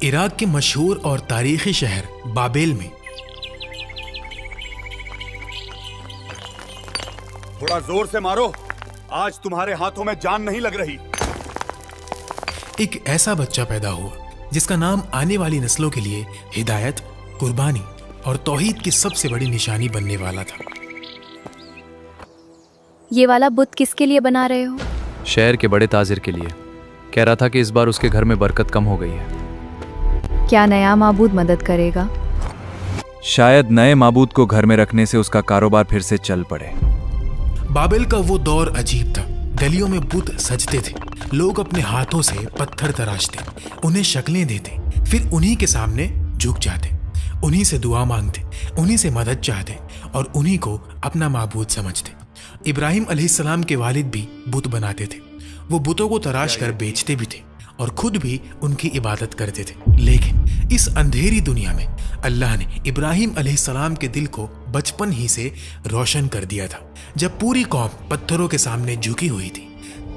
Iraq के मशहूर और तारीखी शहर बाबेल में थोड़ा जोर से मारो, आज तुम्हारे हाथों में जान नहीं लग रही। एक ऐसा बच्चा पैदा हुआ जिसका नाम आने वाली नस्लों के लिए हिदायत, कुर्बानी और तौहीद की सबसे बड़ी निशानी बनने वाला था। ये वाला बुत किसके लिए बना रहे हो? शहर के बड़े ताजिर के लिए। कह रहा था कि इस बार उसके घर में बरकत कम हो गई है। क्या नया माबूद मदद करेगा? शायद नए माबूद को घर में रखने से उसका कारोबार फिर से चल पड़े। बाबेल का वो दौर अजीब था। गलियों में बुत सजते थे, लोग अपने हाथों से पत्थर तराशते, उन्हें शक्लें देते, फिर उन्हीं के सामने झुक जाते, उन्हीं से दुआ मांगते, उन्हीं से मदद चाहते और उन्हीं को अपना माबूद समझते। इब्राहिम अलैहिस्सलाम के वालिद भी बुत बनाते थे। वो बुतों को तराश कर बेचते भी थे और खुद भी उनकी इबादत करते थे। लेकिन इस अंधेरी दुनिया में अल्लाह ने इब्राहिम अलैहिस्सलाम के दिल को बचपन ही से रोशन कर दिया था। जब पूरी कौम पत्थरों के सामने झुकी हुई थी,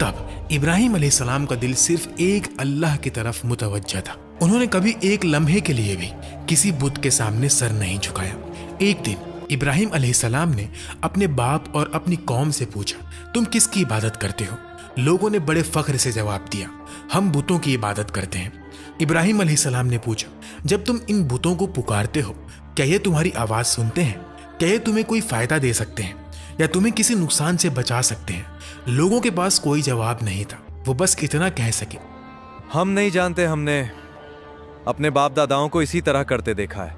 तब इब्राहिम अलैहिस्सलाम का दिल सिर्फ एक अल्लाह की तरफ मुतवज्जा था। उन्होंने कभी एक लम्हे के लिए भी किसी बुत के सामने सर नहीं झुकाया। एक दिन इब्राहिम अलैहिस्सलाम ने अपने बाप और अपनी कौम से पूछा, तुम किसकी इबादत करते हो? लोगों ने बड़े फख्र से जवाब दिया, हम बुतों की इबादत करते हैं। इब्राहिम अलैहिस्सलाम ने पूछा, जब तुम इन बुतों को पुकारते हो, क्या ये तुम्हारी आवाज सुनते हैं? क्या ये तुम्हें कोई फायदा दे सकते हैं या तुम्हें किसी नुकसान से बचा सकते हैं? लोगों के पास कोई जवाब नहीं था। वो बस इतना कह सके, हम नहीं जानते, हमने अपने बाप दादाओं को इसी तरह करते देखा है।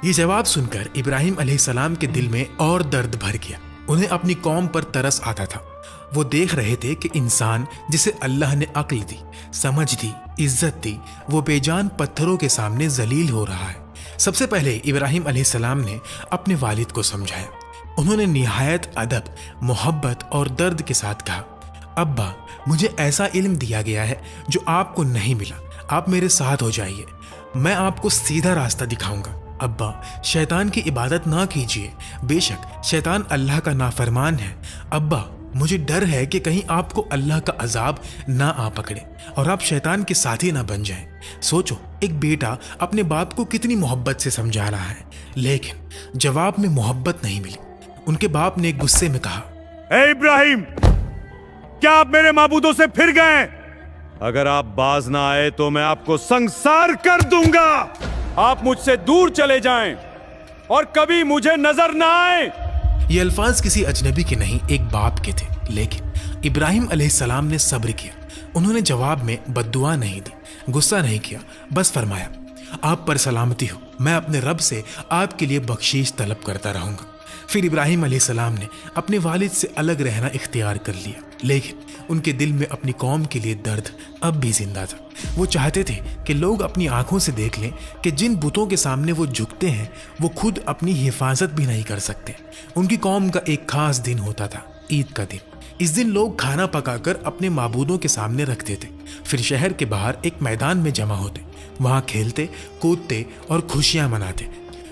ये जवाब सुनकर इब्राहिम अलैहिस्सलाम के दिल में और दर्द भर गया। उन्हें अपनी कौम पर तरस आता था। वो देख रहे थे कि इंसान जिसे अल्लाह ने अक्ल दी, समझ दी, इज्जत दी, वो बेजान पत्थरों के सामने जलील हो रहा है। सबसे पहले इब्राहिम अलैहिस्सलाम ने अपने वालिद को समझाया। उन्होंने निहायत अदब, मोहब्बत और दर्द के साथ कहा, अब्बा, मुझे ऐसा इल्म दिया गया है जो आपको नहीं मिला। आप मेरे साथ हो जाइए, मैं आपको सीधा रास्ता दिखाऊंगा। अब्बा, शैतान की इबादत ना कीजिए, बेशक शैतान अल्लाह का नाफरमान है। अब्बा, मुझे डर है कि कहीं आपको अल्लाह का अजाब ना आ पकड़े और आप शैतान के साथी ना बन जाएं। सोचो, एक बेटा अपने बाप को कितनी मोहब्बत से समझा रहा है, लेकिन जवाब में मोहब्बत नहीं मिली। उनके बाप ने गुस्से में कहा, ए इब्राहिम, क्या आप मेरे माबूदों से फिर गए? अगर आप बाज ना आए तो मैं आपको संसार कर दूंगा। आप मुझसे दूर चले जाएं और कभी मुझे नजर ना आए। ये अल्फाज किसी अजनबी के नहीं, एक बाप के थे। लेकिन इब्राहिम अलैहिस्सलाम ने सब्र किया। उन्होंने जवाब में बद्दुआ नहीं दी, गुस्सा नहीं किया, बस फरमाया, आप पर सलामती हो, मैं अपने रब से आपके लिए बख्शीश तलब करता रहूंगा। फिर इब्राहिम अलैहिस्सलाम ने अपने वालिद से अलग रहना इख्तियार कर लिया, लेकिन उनके दिल में अपनी कौम के लिए दर्द अब भी जिंदा था। वो चाहते थे कि लोग अपनी आंखों से देख लें कि जिन बुतों के सामने वो झुकते हैं, वो खुद अपनी हिफाजत भी नहीं कर सकते। उनकी कौम का एक खास दिन होता था, ईद का दिन। इस दिन लोग खाना पकाकर अपने माबूदों के सामने रखते थे, फिर शहर के बाहर एक मैदान में जमा होते, वहां खेलते, कूदते और खुशियां मनाते।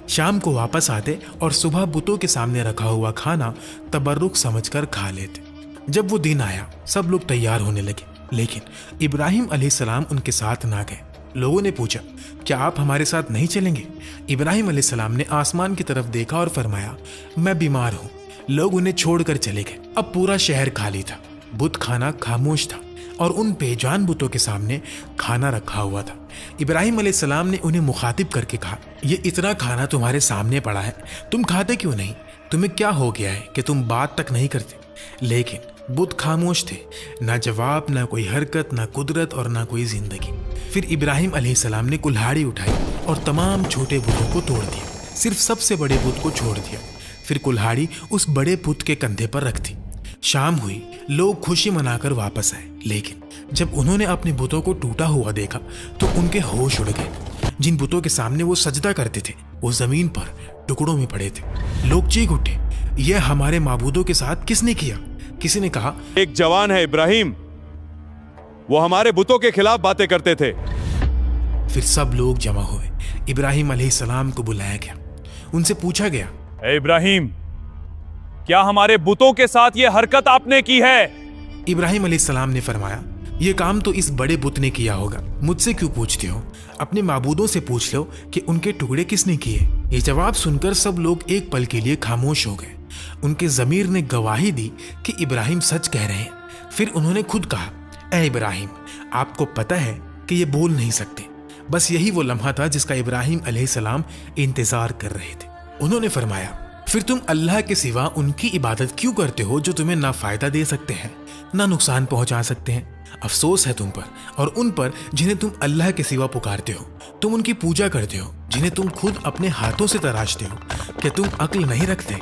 शाम को वापस आते और सुबह बुतों के सामने रखा हुआ खाना तबर्रुक समझकर खा लेते। जब वो दिन आया, सब लोग तैयार होने लगे, लेकिन इब्राहिम अलैहिस्सलाम उनके साथ ना गए। लोगों ने पूछा, क्या आप हमारे साथ नहीं चलेंगे? इब्राहिम अलैहिस्सलाम ने आसमान की तरफ देखा और फरमाया, मैं बीमार हूँ। लोग उन्हें छोड़कर चले गए। अब पूरा शहर खाली था, बुत खाना खामोश था और उन बेजान बुतों के सामने खाना रखा हुआ था। इब्राहिम अलैहिस्सलाम ने उन्हें मुखातिब करके कहा, ये इतना खाना तुम्हारे सामने पड़ा है, तुम खाते क्यों नहीं? तुम्हें क्या हो गया है कि तुम बात तक नहीं करते? लेकिन बुत खामोश थे, ना जवाब, ना कोई हरकत, ना कुदरत और ना कोई जिंदगी। फिर इब्राहिम अलैहिस्सलाम ने कुल्हाड़ी उठाई और तमाम छोटे बुतों को तोड़ दिया, सिर्फ सबसे बड़े बुत को छोड़ दिया। फिर कुल्हाड़ी उस बड़े बुत के कंधे पर रख दी। शाम हुई, लोग खुशी मनाकर वापस आए, लेकिन जब उन्होंने अपने बुतों को टूटा हुआ देखा तो उनके होश उड़ गए। जिन बुतों के सामने वो सजदा करते थे, वो जमीन पर टुकड़ों में पड़े थे। लोग चीख उठे, यह हमारे माबूदों के साथ किसने किया? किसी ने कहा, एक जवान है इब्राहिम, वो हमारे बुतों के खिलाफ बातें करते थे। फिर सब लोग जमा हुए। इब्राहिम अलैहिस्सलाम को बुलाया गया। उनसे पूछा गया, ए इब्राहिम, क्या हमारे बुतों के साथ ये हरकत आपने की है? इब्राहिम अलैहिस्सलाम ने फरमाया, ये काम तो इस बड़े बुत ने किया होगा, मुझसे क्यों पूछते हो? अपने माबूदों से पूछ लो कि उनके टुकड़े किसने किए। ये जवाब सुनकर सब लोग एक पल के लिए खामोश हो गए। उनके ज़मीर ने गवाही दी कि इब्राहिम सच कह रहे हैं। फिर उन्होंने खुद कहा, ऐ इब्राहिम, आपको पता है कि ये बोल नहीं सकते। बस यही वो लम्हा था जिसका इब्राहिम अलैहिस्सलाम इंतजार कर रहे थे। उन्होंने फरमाया, फिर तुम अल्लाह के सिवा उनकी इबादत क्यों करते हो जो तुम्हें ना फायदा दे सकते हैं ना नुकसान पहुंचा सकते हैं? अफसोस है तुम पर और उन पर जिन्हें तुम अल्लाह के सिवा पुकारते हो। तुम उनकी पूजा करते हो जिन्हें तुम खुद अपने हाथों से तराशते हो। क्या तुम अक्ल नहीं रखते?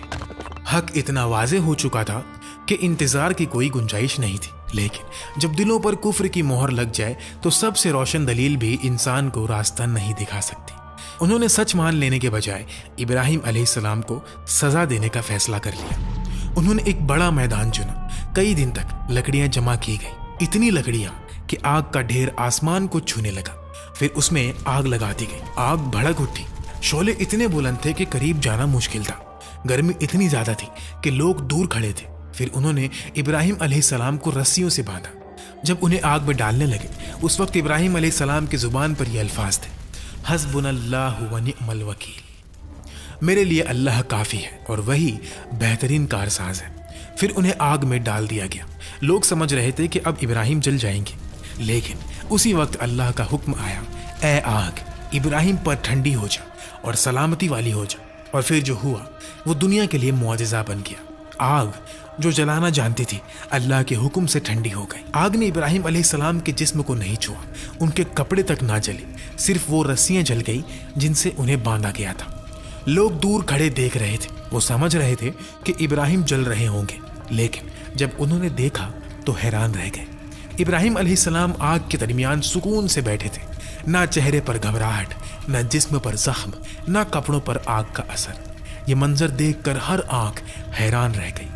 हक इतना वाज़े हो चुका था कि इंतजार की कोई गुंजाइश नहीं थी। लेकिन जब दिलों पर कुफ्र की मोहर लग जाए तो सबसे रोशन दलील भी इंसान को रास्ता नहीं दिखा सकती। उन्होंने सच मान लेने के बजाय इब्राहिम अलैहिस्सलाम को सजा देने का फैसला कर लिया। उन्होंने एक बड़ा मैदान चुना। कई दिन तक लकड़ियां जमा की गई, इतनी लकड़ियां कि आग का ढेर आसमान को छूने लगा। फिर उसमें आग लगा दी गई। आग भड़क उठी। शोले इतने बुलंद थे कि करीब जाना मुश्किल था। गर्मी इतनी ज्यादा थी कि लोग दूर खड़े थे। फिर उन्होंने इब्राहिम अलैहिस्सलाम को रस्सियों से बांधा। जब उन्हें आग में डालने लगे उस वक्त इब्राहिम अलैहिस्सलाम की जुबान पर ये अल्फाज थे, हस्बुनल्लाहु व निअमल वकील। मेरे लिए अल्लाह काफ़ी है और वही बेहतरीन कारसाज है। फिर उन्हें आग में डाल दिया गया। लोग समझ रहे थे कि अब इब्राहिम जल जाएंगे, लेकिन उसी वक्त अल्लाह का हुक्म आया, ए आग, इब्राहिम पर ठंडी हो जा और सलामती वाली हो जा। और फिर जो हुआ वो दुनिया के लिए मुआजिज़ा बन गया। आग जो जलाना जानती थी अल्लाह के हुक्म से ठंडी हो गई। आग ने इब्राहिम अलैहिस्सलाम के जिस्म को नहीं छुआ, उनके कपड़े तक ना जले, सिर्फ वो रस्सियां जल गई जिनसे उन्हें बांधा गया था। लोग दूर खड़े देख रहे थे। वो समझ रहे थे कि इब्राहिम जल रहे होंगे, लेकिन जब उन्होंने देखा तो हैरान रह गए। इब्राहिम अलैहिस्सलाम आग के दरमियान सुकून से बैठे थे। ना चेहरे पर घबराहट, ना जिस्म पर जख्म, ना कपड़ों पर आग का असर। ये मंजर देखकर हर आंख हैरान रह गई।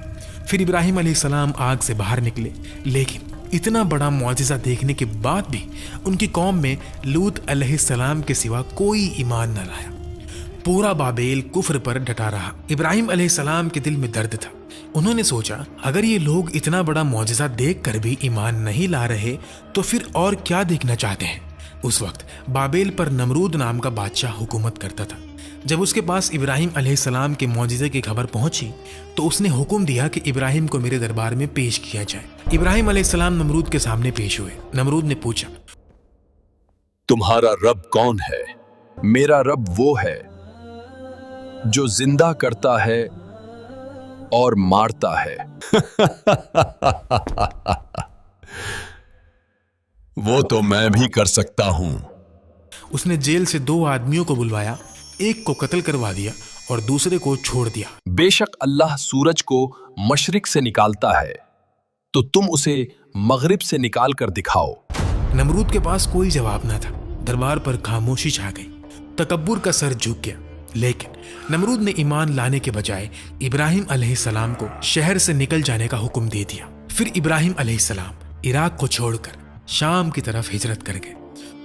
फिर इब्राहिम अलैहिस्सलाम आग से बाहर निकले, लेकिन इतना बड़ा मुआजिज़ा देखने के बाद भी उनकी कौम में लूत अलैहिस्सलाम के सिवा कोई ईमान न लाया। पूरा बाबेल कुफ्र पर डटा रहा। इब्राहिम अलैहिस्सलाम के दिल में दर्द था। उन्होंने सोचा, अगर ये लोग इतना बड़ा मुआजिज़ा देख कर भी ईमान नहीं ला रहे तो फिर और क्या देखना चाहते हैं। उस वक्त बाबेल पर नमरूद नाम का बादशाह हुकूमत करता था। जब उसके पास इब्राहिम अलैहिस्सलाम के मुआजिज़े की खबर पहुंची तो उसने हुक्म दिया कि इब्राहिम को मेरे दरबार में पेश किया जाए। इब्राहिम अलैहिस्सलाम नमरूद के सामने पेश हुए। नमरूद ने पूछा, तुम्हारा रब कौन है? मेरा रब वो है जो जिंदा करता है और मारता है। वो तो मैं भी कर सकता हूं। उसने जेल से 2 आदमियों को बुलवाया, एक को कत्ल करवा दिया और दूसरे को छोड़ दिया। बेशक अल्लाह सूरज को मशरिक से निकालता है तो तुम उसे मगरिब से निकाल कर दिखाओ। नमरूद के पास कोई जवाब न था। दरबार पर खामोशी छा गई। तकब्बुर का सर झुक गया। लेकिन नमरूद ने ईमान लाने के बजाय इब्राहिम अलैहिस्सलाम को शहर से निकल जाने का हुक्म दे दिया। फिर इब्राहिम अलैहिस्सलाम इराक को छोड़कर शाम की तरफ हिजरत कर गए।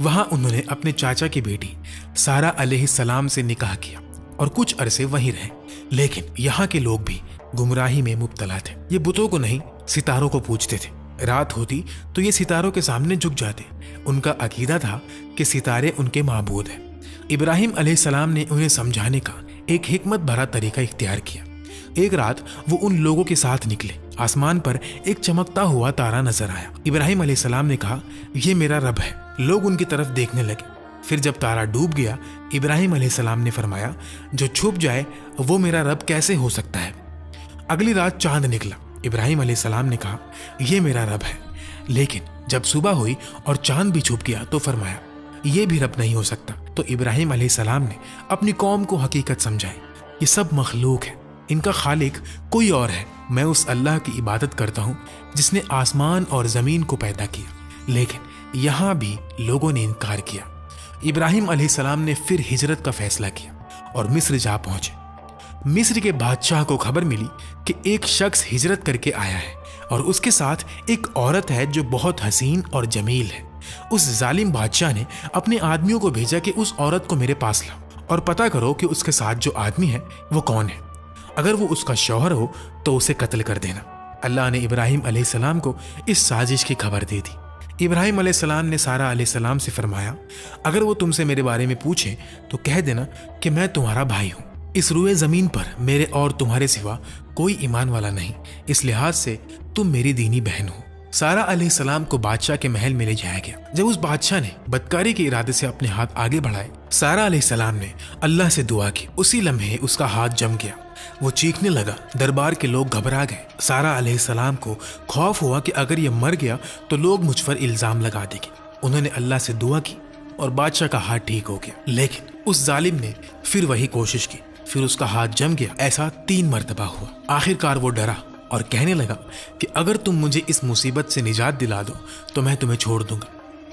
वहां उन्होंने अपने चाचा की बेटी सारा अलैहिस्सलाम से निकाह किया और कुछ अरसे वहीं रहे। लेकिन यहाँ के लोग भी गुमराही में मुब्तला थे। ये बुतों को नहीं, सितारों को पूजते थे। रात होती तो ये सितारों के सामने झुक जाते। उनका अकीदा था कि सितारे उनके माबूद हैं। इब्राहिम अलैहिस्सलाम ने उन्हें समझाने का एक हिकमत भरा तरीका इख्तियार किया। एक रात वो उन लोगों के साथ निकले। आसमान पर एक चमकता हुआ तारा नजर आया। इब्राहिम अलैहिस्सलाम ने कहा, यह मेरा रब है। लोग उनकी तरफ देखने लगे। फिर जब तारा डूब गया, इब्राहिम अलैहिस्सलाम ने फरमाया, जो छुप जाए वो मेरा रब कैसे हो सकता है। अगली रात चांद निकला। इब्राहिम अलैहिस्सलाम ने कहा, यह मेरा रब है। लेकिन जब सुबह हुई और चांद भी छुप गया तो फरमाया, यह भी रब नहीं हो सकता। तो इब्राहिम अलैहिस्सलाम ने अपनी कौम को हकीकत समझाई। ये सब मखलूक है, इनका खालिक कोई और है। मैं उस अल्लाह की इबादत करता हूँ जिसने आसमान और ज़मीन को पैदा किया। लेकिन यहाँ भी लोगों ने इनकार किया। इब्राहिम अलैहिस्सलाम ने फिर हिजरत का फैसला किया और मिस्र जा पहुंचे। मिस्र के बादशाह को खबर मिली कि एक शख्स हिजरत करके आया है और उसके साथ एक औरत है जो बहुत हसीन और जमील है। उस जालिम बादशाह ने अपने आदमियों को भेजा कि उस औरत को मेरे पास लाओ और पता करो कि उसके साथ जो आदमी है वो कौन है। अगर वो उसका शौहर हो तो उसे कत्ल कर देना। अल्लाह ने इब्राहिम अलैहिस्सलाम को इस साजिश की खबर दे दी। ابراہیم علیہ السلام نے سارہ علیہ السلام سے فرمایا اگر وہ تم سے میرے بارے میں پوچھیں تو کہہ دینا کہ میں تمہارا بھائی ہوں. اس روئے زمین پر میرے اور تمہارے سوا کوئی ایمان والا نہیں، اس لحاظ سے تم میری دینی بہن ہو. سارہ علیہ السلام کو بادشاہ کے محل میں لے جایا گیا. جب اس بادشاہ نے بدکاری کے ارادے سے اپنے ہاتھ آگے بڑھائے، سارہ علیہ السلام نے اللہ سے دعا کی. اسی لمحے اس کا ہاتھ جم گیا، وہ چیخنے لگا. دربار کے لوگ گھبرا گئے. سارہ علیہ السلام کو خوف ہوا کہ اگر یہ مر گیا تو لوگ مجھ پر الزام لگا دیں گے. انہوں نے اللہ سے دعا کی اور بادشاہ کا ہاتھ ٹھیک ہو گیا. لیکن اس ظالم نے پھر وہی کوشش کی، پھر اس کا ہاتھ جم گیا. ایسا 3 مرتبہ ہوا. آخرکار وہ ڈرا اور کہنے لگا کہ اگر تم مجھے اس مصیبت سے نجات دلا دو تو میں تمہیں چھوڑ دوں گا.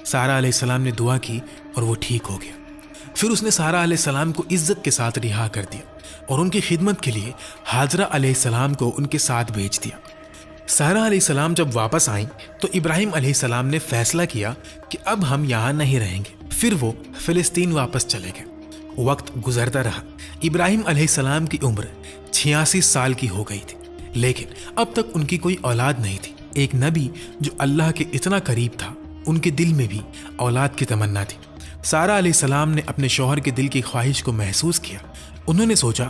سارہ علیہ السلام نے دعا کی اور وہ ٹھیک ہو گیا. پھر اس نے سارہ علیہ السلام کو عزت کے ساتھ رہا کر دیا اور ان کی خدمت کے لیے حاجرہ علیہ السلام کو ان کے ساتھ بھیج دیا. سارہ علیہ السلام جب واپس آئیں تو ابراہیم علیہ السلام نے فیصلہ کیا کہ اب ہم یہاں نہیں رہیں گے. پھر وہ فلسطین واپس چلے گئے. وقت گزرتا رہا. ابراہیم علیہ السلام کی عمر 86 سال کی ہو گئی تھی، لیکن اب تک ان کی کوئی اولاد نہیں تھی. ایک نبی جو اللہ کے اتنا قریب تھا، ان کے دل میں بھی اولاد کی تمنا تھی. سارہ علیہ السلام نے اپنے شوہر کے دل کی خواہش کو محسوس کیا. انہوں نے سوچا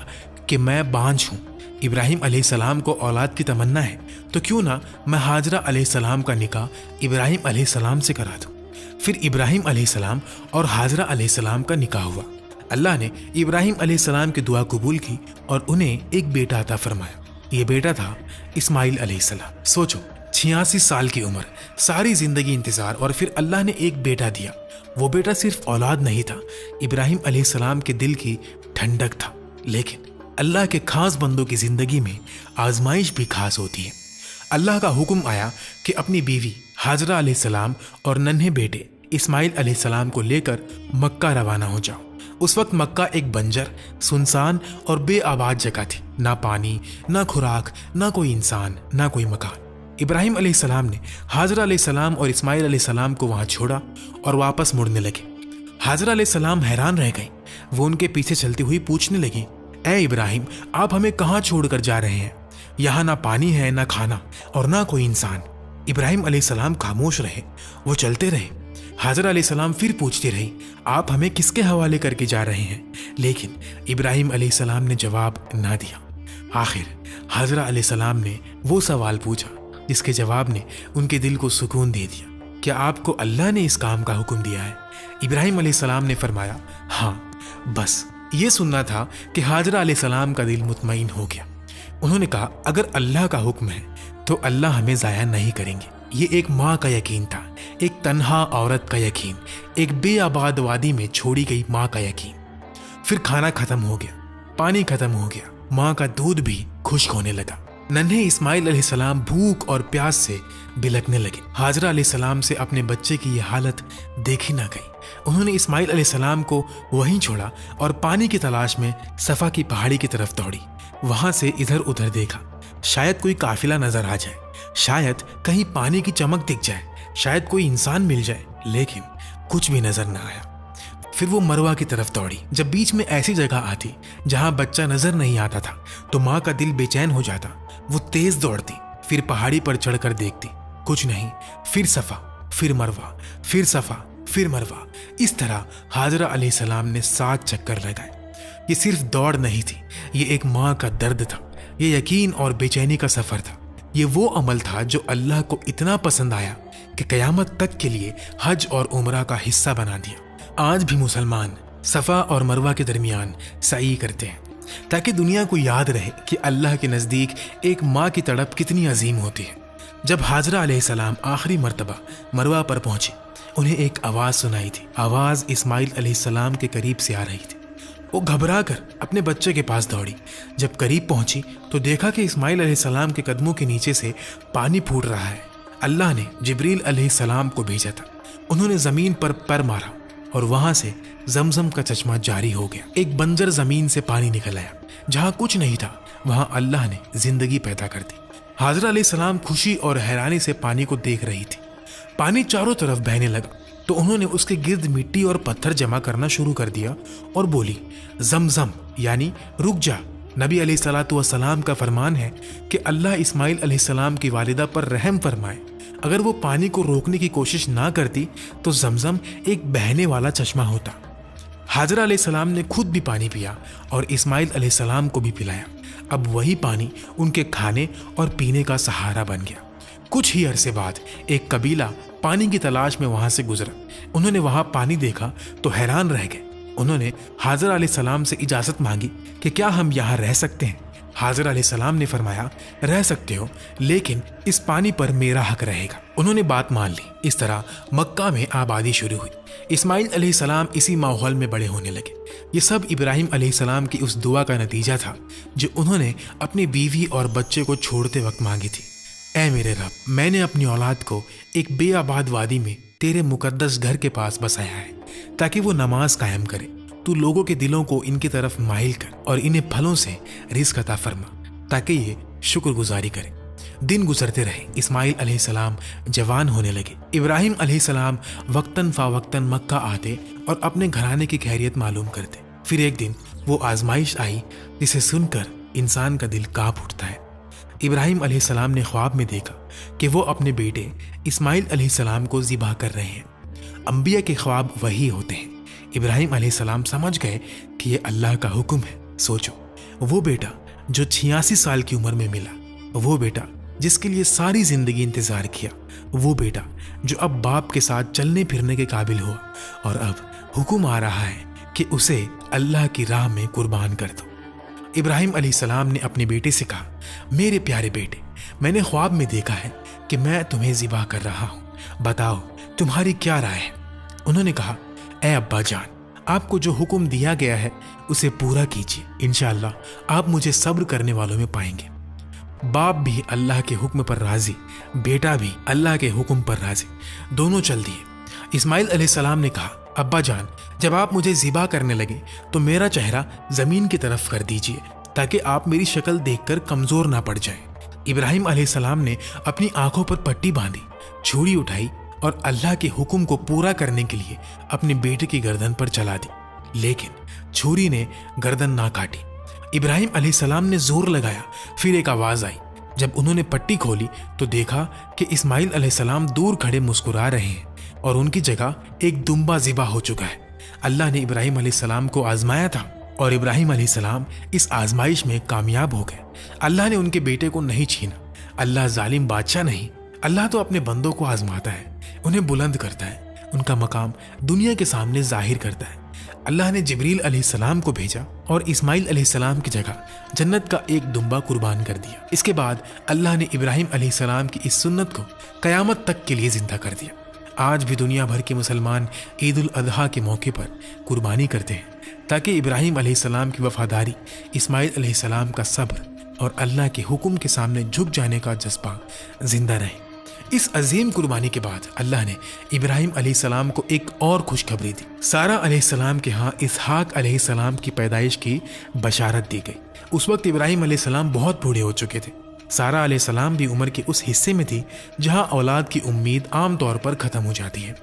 کہ میں بانجھ ہوں، ابراہیم علیہ السلام کو اولاد کی تمنا ہے تو کیوں نہ میں حاجرہ علیہ السلام کا نکاح ابراہیم علیہ السلام سے کرا دوں. پھر ابراہیم علیہ السلام اور حاجرہ علیہ السلام کا نکاح ہوا. اللہ نے ابراہیم علیہ السلام کی دعا قبول کی اور انہیں ایک بیٹا عطا فرمایا. یہ بیٹا تھا اسماعیل علیہ السلام. سوچو، 86 سال کی عمر، ساری زندگی انتظار، اور پھر اللہ نے ایک بیٹا دیا. وہ بیٹا صرف اولاد نہیں تھا، ابراہیم علیہ السلام کے دل کی ٹھنڈک تھا. لیکن اللہ کے خاص بندوں کی زندگی میں آزمائش بھی خاص ہوتی ہے. اللہ کا حکم آیا کہ اپنی بیوی حاجرہ علیہ السلام اور ننھے بیٹے اسماعیل علیہ السلام کو لے کر مکہ روانہ ہو جاؤ. اس وقت مکہ ایک بنجر، سنسان اور بے آباد جگہ تھی. نہ پانی، نہ خوراک، نہ کوئی انسان، نہ کوئی مکان. ابراہیم علیہ السلام نے حاجرہ علیہ السلام اور اسماعیل علیہ السلام کو وہاں چھوڑا اور واپس مڑنے لگے. حاجرہ علیہ السلام حیران رہ گئیں. وہ ان کے پیچھے چلتی ہوئی پوچھنے لگی، اے ابراہیم، آپ ہمیں کہاں چھوڑ کر جا رہے ہیں؟ یہاں نہ پانی ہے، نہ کھانا اور نہ کوئی انسان. ابراہیم علیہ السلام خاموش رہے. وہ چلتے رہے. حاجرہ علیہ السلام پھر پوچھتی رہی، آپ ہمیں کس کے حوالے کر کے جا رہے ہیں؟ لیکن ابراہیم علیہ السلام نے جواب نہ دیا. آخر حاجرہ علیہ السلام نے وہ سوال پوچھا جس کے جواب نے ان کے دل کو سکون دے دیا. کیا آپ کو اللہ نے اس کام کا حکم دیا ہے؟ ابراہیم علیہ السلام نے فرمایا، ہاں. بس یہ سننا تھا کہ حاجرہ علیہ السلام کا دل مطمئن ہو گیا. انہوں نے کہا، اگر اللہ کا حکم ہے تو اللہ ہمیں ضائع نہیں کریں گے. یہ ایک ماں کا یقین تھا، ایک تنہا عورت کا یقین، ایک بے آباد وادی میں چھوڑی گئی ماں کا یقین. پھر کھانا ختم ہو گیا، پانی ختم ہو گیا، ماں کا دودھ بھی خشک ہونے لگا. ننھے اسماعیل علیہ السلام بھوک اور پیاس سے بلکنے لگے. حاجرہ علیہ السلام سے اپنے بچے کی یہ حالت دیکھی نہ گئی. انہوں نے اسماعیل علیہ السلام کو وہیں چھوڑا اور پانی کی تلاش میں صفا کی پہاڑی کی طرف دوڑی. وہاں سے ادھر ادھر دیکھا، شاید کوئی قافلہ نظر آ جائے، شاید کہیں پانی کی چمک دکھ جائے، شاید کوئی انسان مل جائے، لیکن کچھ بھی نظر نہ آیا. پھر وہ مروہ کی طرف دوڑی. جب بیچ میں ایسی جگہ آتی جہاں بچہ نظر نہیں آتا تھا تو ماں کا دل بے چین ہو جاتا. وہ تیز دوڑتی، پھر پہاڑی پر چڑھ کر دیکھتی، کچھ نہیں. پھر صفا، پھر مروہ، پھر صفا، پھر مروہ. اس طرح حاجرہ علیہ السلام نے 7 چکر لگائے. یہ صرف دوڑ نہیں تھی، یہ ایک ماں کا درد تھا، یہ یقین اور بے چینی کا سفر تھا. یہ وہ عمل تھا جو اللہ کو اتنا پسند آیا کہ قیامت تک کے لیے حج اور عمرہ کا حصہ بنا دیا. آج بھی مسلمان صفا اور مروہ کے درمیان سعی کرتے ہیں تاکہ دنیا کو یاد رہے کہ اللہ کے نزدیک ایک ماں کی تڑپ کتنی عظیم ہوتی ہے. جب حاجرہ علیہ السلام آخری مرتبہ مروہ پر پہنچے، انہیں ایک آواز سنائی تھی. آواز اسماعیل علیہ السلام کے قریب سے آ رہی تھی. وہ گھبرا کر اپنے بچے کے پاس دوڑی. جب قریب پہنچی تو دیکھا کہ اسماعیل علیہ السلام کے قدموں کے نیچے سے پانی پھوٹ رہا ہے. اللہ نے جبریل علیہ السلام کو بھیجا تھا. انہوں نے زمین پر پر مارا اور وہاں سے زمزم کا چشمہ جاری ہو گیا. ایک بنجر زمین سے پانی نکل آیا. جہاں کچھ نہیں تھا وہاں اللہ نے زندگی پیدا کر دی. حاجرہ علیہ السلام خوشی اور حیرانی سے پانی کو دیکھ رہی تھی. پانی چاروں طرف بہنے لگا تو انہوں نے اس کے گرد مٹی اور پتھر جمع کرنا شروع کر دیا اور بولی، زمزم یعنی رک جا. نبی علیہ السلام کا فرمان ہے کہ اللہ اسماعیل علیہ السلام کی والدہ پر رحم فرمائے. اگر وہ پانی کو روکنے کی کوشش نہ کرتی تو زمزم ایک بہنے والا چشمہ ہوتا۔ حاجرہ علیہ السلام نے خود بھی پانی پیا اور اسماعیل علیہ السلام کو بھی پلایا۔ اب وہی پانی ان کے کھانے اور پینے کا سہارا بن گیا۔ کچھ ہی عرصے بعد ایک قبیلہ پانی کی تلاش میں وہاں سے گزرا۔ انہوں نے وہاں پانی دیکھا تو حیران رہ گئے۔ انہوں نے حاجرہ علیہ السلام سے اجازت مانگی کہ کیا ہم یہاں رہ سکتے ہیں؟ حاجرہ علیہ السلام نے فرمایا، رہ سکتے ہو، لیکن اس پانی پر میرا حق رہے گا۔ انہوں نے بات مان لی۔ اس طرح مکہ میں آبادی شروع ہوئی۔ اسماعیل علیہ السلام اسی ماحول میں بڑے ہونے لگے۔ یہ سب ابراہیم علیہ السلام کی اس دعا کا نتیجہ تھا جو انہوں نے اپنی بیوی اور بچے کو چھوڑتے وقت مانگی تھی۔ اے میرے رب، میں نے اپنی اولاد کو ایک بے آباد وادی میں تیرے مقدس گھر کے پاس بسایا ہے تاکہ وہ نماز قائم کرے۔ تو لوگوں کے دلوں کو ان کی طرف مائل کر اور انہیں پھلوں سے رزق عطا فرما تاکہ یہ شکر گزاری کرے۔ دن گزرتے رہے۔ اسماعیل علیہ السلام جوان ہونے لگے۔ ابراہیم علیہ السلام وقتاً فوقتاً مکہ آتے اور اپنے گھرانے کی خیریت معلوم کرتے۔ پھر ایک دن وہ آزمائش آئی جسے سن کر انسان کا دل کانپ اٹھتا ہے۔ ابراہیم علیہ السلام نے خواب میں دیکھا کہ وہ اپنے بیٹے اسماعیل علیہ السلام کو ذبح کر رہے ہیں۔ انبیاء کے خواب وہی ہوتے ہیں۔ ابراہیم علیہ السلام سمجھ گئے کہ یہ اللہ کا حکم ہے۔ سوچو، وہ بیٹا جو 86 سال کی عمر میں ملا، وہ بیٹا جس کے لیے ساری زندگی انتظار کیا، وہ بیٹا جو اب باپ کے ساتھ چلنے پھرنے کے قابل ہوا، اور اب حکم آ رہا ہے کہ اسے اللہ کی راہ میں قربان کر دو۔ ابراہیم علیہ السلام نے اپنے بیٹے سے کہا، میرے پیارے بیٹے، میں نے خواب میں دیکھا ہے کہ میں تمہیں ذبح کر رہا ہوں، بتاؤ تمہاری کیا رائے ہے؟ انہوں نے کہا، اے ابا جان، آپ کو جو حکم دیا گیا ہے اسے پورا کیجیے، انشاءاللہ آپ مجھے صبر کرنے والوں میں پائیں گے۔ باپ بھی اللہ کے حکم پر راضی، بیٹا بھی اللہ کے حکم پر راضی، دونوں چل دیے۔ اسماعیل علیہ السلام نے کہا، ابا جان، جب آپ مجھے ذبح کرنے لگے تو میرا چہرہ زمین کی طرف کر دیجیے تاکہ آپ میری شکل دیکھ کر کمزور نہ پڑ جائیں۔ ابراہیم علیہ السلام نے اپنی آنکھوں پر پٹی باندھی، چھری اٹھائی اور اللہ کے حکم کو پورا کرنے کے لیے اپنے بیٹے کی گردن پر چلا دی، لیکن چھری نے گردن نہ کاٹی۔ ابراہیم علیہ السلام نے زور لگایا، پھر ایک آواز آئی۔ جب انہوں نے پٹی کھولی تو دیکھا کہ اسماعیل علیہ السلام دور کھڑے مسکرا رہے ہیں اور ان کی جگہ ایک دمبا ذبح ہو چکا ہے۔ اللہ نے ابراہیم علیہ السلام کو آزمایا تھا اور ابراہیم علیہ السلام اس آزمائش میں کامیاب ہو گئے۔ اللہ نے ان کے بیٹے کو نہیں چھینا۔ اللہ ظالم بادشاہ نہیں، اللہ تو اپنے بندوں کو آزماتا ہے، انہیں بلند کرتا ہے، ان کا مقام دنیا کے سامنے ظاہر کرتا ہے۔ اللہ نے جبریل علیہ السلام کو بھیجا اور اسماعیل علیہ السلام کی جگہ جنت کا ایک دمبا قربان کر دیا۔ اس کے بعد اللہ نے ابراہیم علیہ السلام کی اس سنت کو قیامت تک کے لیے زندہ کر دیا۔ آج بھی دنیا بھر کے مسلمان عید الاضحیٰ کے موقع پر قربانی کرتے ہیں تاکہ ابراہیم علیہ السلام کی وفاداری، اسماعیل علیہ السلام کا صبر اور اللہ کے حکم کے سامنے جھک جانے کا جذبہ زندہ رہے۔ اس عظیم قربانی کے بعد اللہ نے ابراہیم علیہ السلام کو ایک اور خوشخبری دی۔ سارہ علیہ السلام کے ہاں اسحاق علیہ السلام کی پیدائش کی بشارت دی گئی۔ اس وقت ابراہیم علیہ السلام بہت بوڑھے ہو چکے تھے۔ سارہ علیہ السلام بھی عمر کے اس حصے میں تھی جہاں اولاد کی امید عام طور پر ختم ہو جاتی ہے۔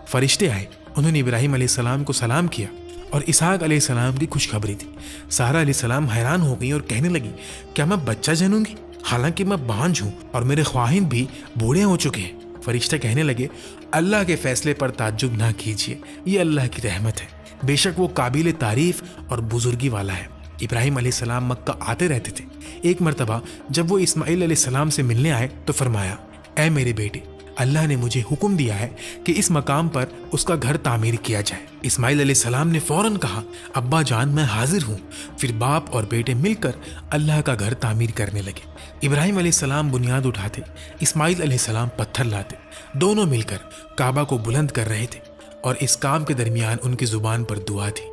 فرشتے آئے، انہوں نے ابراہیم علیہ السلام کو سلام کیا اور اسحاق علیہ السلام کی خوشخبری دی۔ سارہ علیہ السلام حیران ہو گئی اور کہنے لگی، کیا میں بچہ جنوں گی؟ حالانکہ میں بانجھ ہوں اور میرے خواہند بھی بوڑھے ہو چکے ہیں۔ فرشتہ کہنے لگے، اللہ کے فیصلے پر تعجب نہ کیجیے، یہ اللہ کی رحمت ہے، بے شک وہ قابل تعریف اور بزرگی والا ہے۔ ابراہیم علیہ السلام مکہ آتے رہتے تھے۔ ایک مرتبہ جب وہ اسماعیل علیہ السلام سے ملنے آئے تو فرمایا، اے میرے بیٹے، اللہ نے مجھے حکم دیا ہے کہ اس مقام پر اس کا گھر تعمیر کیا جائے۔ اسماعیل علیہ السلام نے فوراً کہا، ابا جان میں حاضر ہوں۔ پھر باپ اور بیٹے مل کر اللہ کا گھر تعمیر کرنے لگے۔ ابراہیم علیہ السلام بنیاد اٹھاتے، اسماعیل علیہ السلام پتھر لاتے، دونوں مل کر کعبہ کو بلند کر رہے تھے اور اس کام کے درمیان ان کی زبان پر دعا تھی،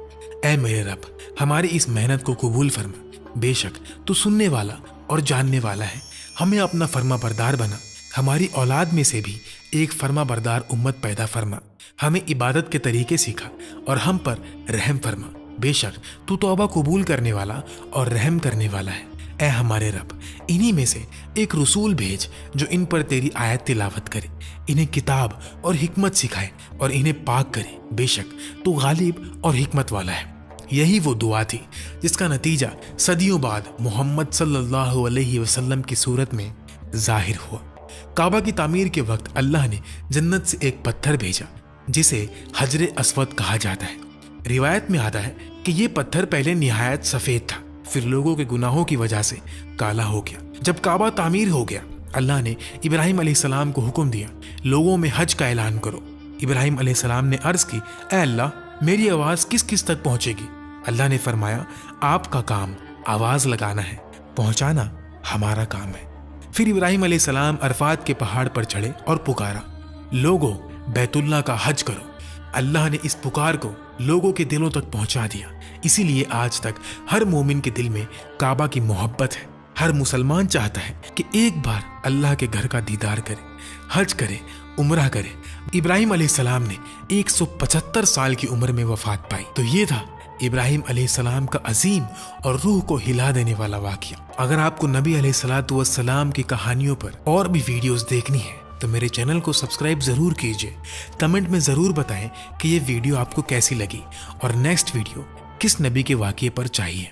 اے میرے رب، ہماری اس محنت کو قبول فرما، بے شک تو سننے والا اور جاننے والا ہے، ہمیں اپنا فرما بردار بنا، ہماری اولاد میں سے بھی ایک فرما بردار امت پیدا فرما، ہمیں عبادت کے طریقے سکھا اور ہم پر رحم فرما، بے شک تو توبہ قبول کرنے والا اور رحم کرنے والا ہے۔ اے ہمارے رب، انہی میں سے ایک رسول بھیج جو ان پر تیری آیت تلاوت کرے، انہیں کتاب اور حکمت سکھائے اور انہیں پاک کرے، بے شک تو غالب اور حکمت والا ہے۔ یہی وہ دعا تھی جس کا نتیجہ صدیوں بعد محمد صلی اللہ علیہ وسلم کی صورت میں ظاہر ہوا۔ काबा की तामीर के वक्त अल्लाह ने जन्नत से एक पत्थर भेजा जिसे हजरे अस्वद कहा जाता है। रिवायत में आता है कि ये पत्थर पहले निहायत सफेद था, फिर लोगों के गुनाहों की वजह से काला हो गया। जब काबा तामीर हो गया, अल्लाह ने इब्राहिम अलैहिस्सलाम को हुक्म दिया, लोगों में हज का ऐलान करो। इब्राहिम अलैहिस्सलाम ने अर्ज की, ऐ अल्लाह, मेरी आवाज़ किस किस तक पहुंचेगी? अल्लाह ने फरमाया, आपका काम आवाज़ लगाना है, पहुंचाना हमारा काम है। फिर इब्राहिम अलैहिस्सलाम अरफात के पहाड़ पर चढ़े और पुकारा, लोगों बैतुल्लाह का हज करो। अल्लाह ने इस पुकार को लोगों के दिलों तक पहुंचा दिया। इसीलिए आज तक हर मोमिन के दिल में काबा की मोहब्बत है। हर मुसलमान चाहता है कि एक बार अल्लाह के घर का दीदार करे, हज करे, उम्रा करे। इब्राहिम अलैहिस्सलाम ने 175 साल की उम्र में वफात पाई। तो ये था इब्राहिम अलैहिस्सलाम का अजीम और रूह को हिला देने वाला वाक़या। अगर आपको नबी अलैहिस्सलातु वस्सलाम की कहानियों पर और भी वीडियोस देखनी है तो मेरे चैनल को सब्सक्राइब ज़रूर कीजिए। कमेंट में ज़रूर बताएं कि ये वीडियो आपको कैसी लगी और नेक्स्ट वीडियो किस नबी के वाक़ये पर चाहिए।